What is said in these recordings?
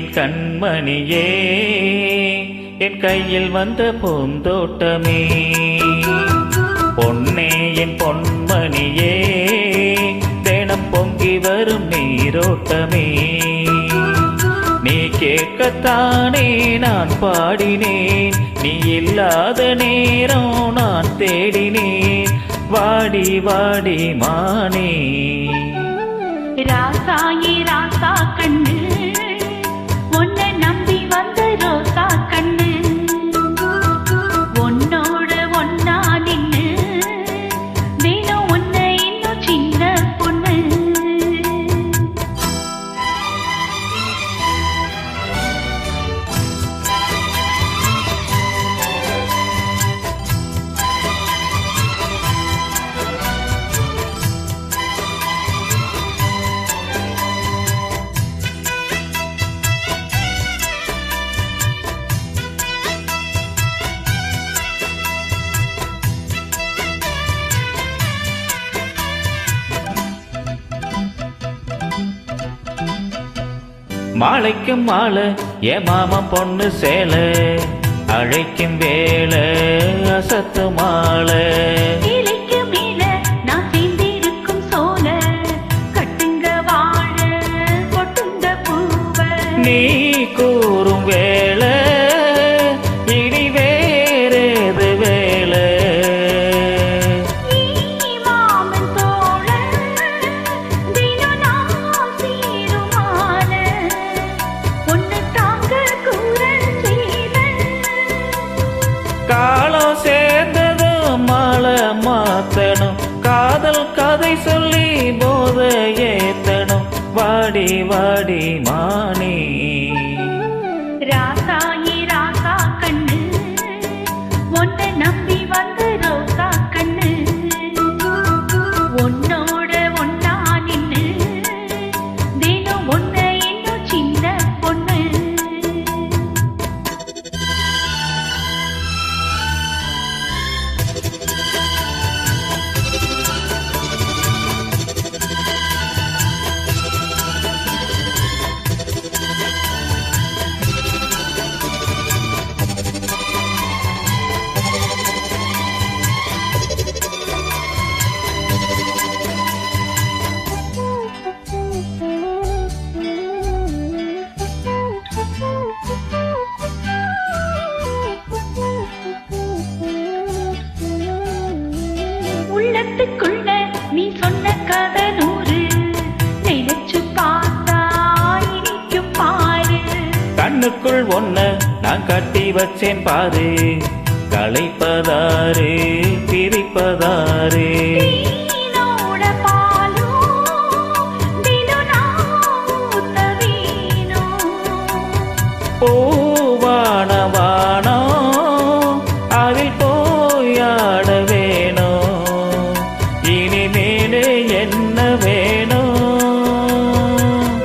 என் கண்மணியே என் கையில் வந்த பூந்தோட்டமே பொன்னே என் பொன்மணியே தினம் பொங்கி வரும் நீரோட்டமே நீ கேட்கத்தானே நான் பாடினேன் நீ இல்லாத நேரம் நான் தேடினேன் வாடி வாடி மானே ராசாயி ராசா கண்ணு உன்னை நம்பி வந்த ரோசா கண்ணு உன்னோட ஒன்னா நின்னு வேணும் உன்னை இன்னும் சின்ன பொண்ணு மாலைக்கும் மாலை என் மாமா பொண்ணு சேலை அழைக்கும் வேலை அசத்து மாலை இலைக்கு மேல நான் சேர்ந்திருக்கும் சோல கட்டுங்க வாழ கொட்டுங்க பூவ நீ கூறும் வேலை இனி வேறேது வேலை மாமன் தோழ தினம் நான் சீருமான ஒன்னு தாங்க கூற செய்த காலம் சேர்ந்ததும் மாலை மாத்தணும் காதல் கதை சொல்லி போத ஏத்தணும் வாடி வாடி மானே ராசாயி ராசா கண்ணு உன்னை நம்பி வந்த ரோசா கண்ணு உன்னோட ஒன்னா நின்னு தினம் உன்னை இன்னும் சின்ன பொண்ணு உள்ளத்துக்குள்ள நீ சொன்ன கதை நூறு நினைச்சு பார்த்தா இனிக்கும் பாரு கண்ணுக்குள் ஒன்ன நான் கட்டி வச்சேன் பாரு களைப்பதாரு பிரிப்பதாரு நீனோட பாலும் தினம் நான் ஊத்த வேணும் பூவான வானம் அதில் போயாட வேணும் இனிமேலே என்ன வேணும்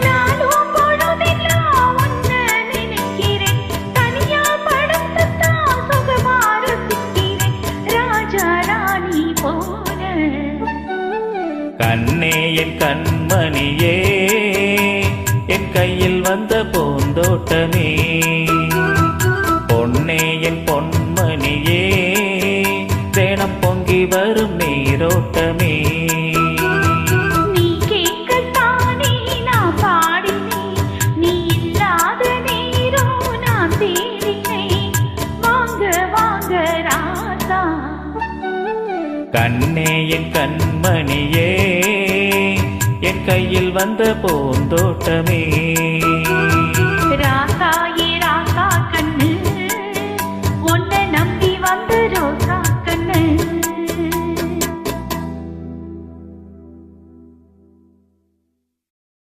நானும் பொழுதெல்லாம் உன்னை நினைக்கிறேன் தனியா படுத்துத்தான் சுகமா ரசிக்கிறேன் ராஜா ராணி போல கண்ணே என் கண்மணியே என் கையில் வந்த பூந்தோட்டமே பொன்னே என் பொன்மணியே தினம் பொங்கி வரும் நீரோட்டமே நீ கேட்கத்தானே நான் பாடினேன் நீ இல்லாத நேரம் நான் தேடினேன் வாங்க வாங்க ராசா கண்ணே என் கண்மணியே என் கையில் வந்த பூந்தோட்டமே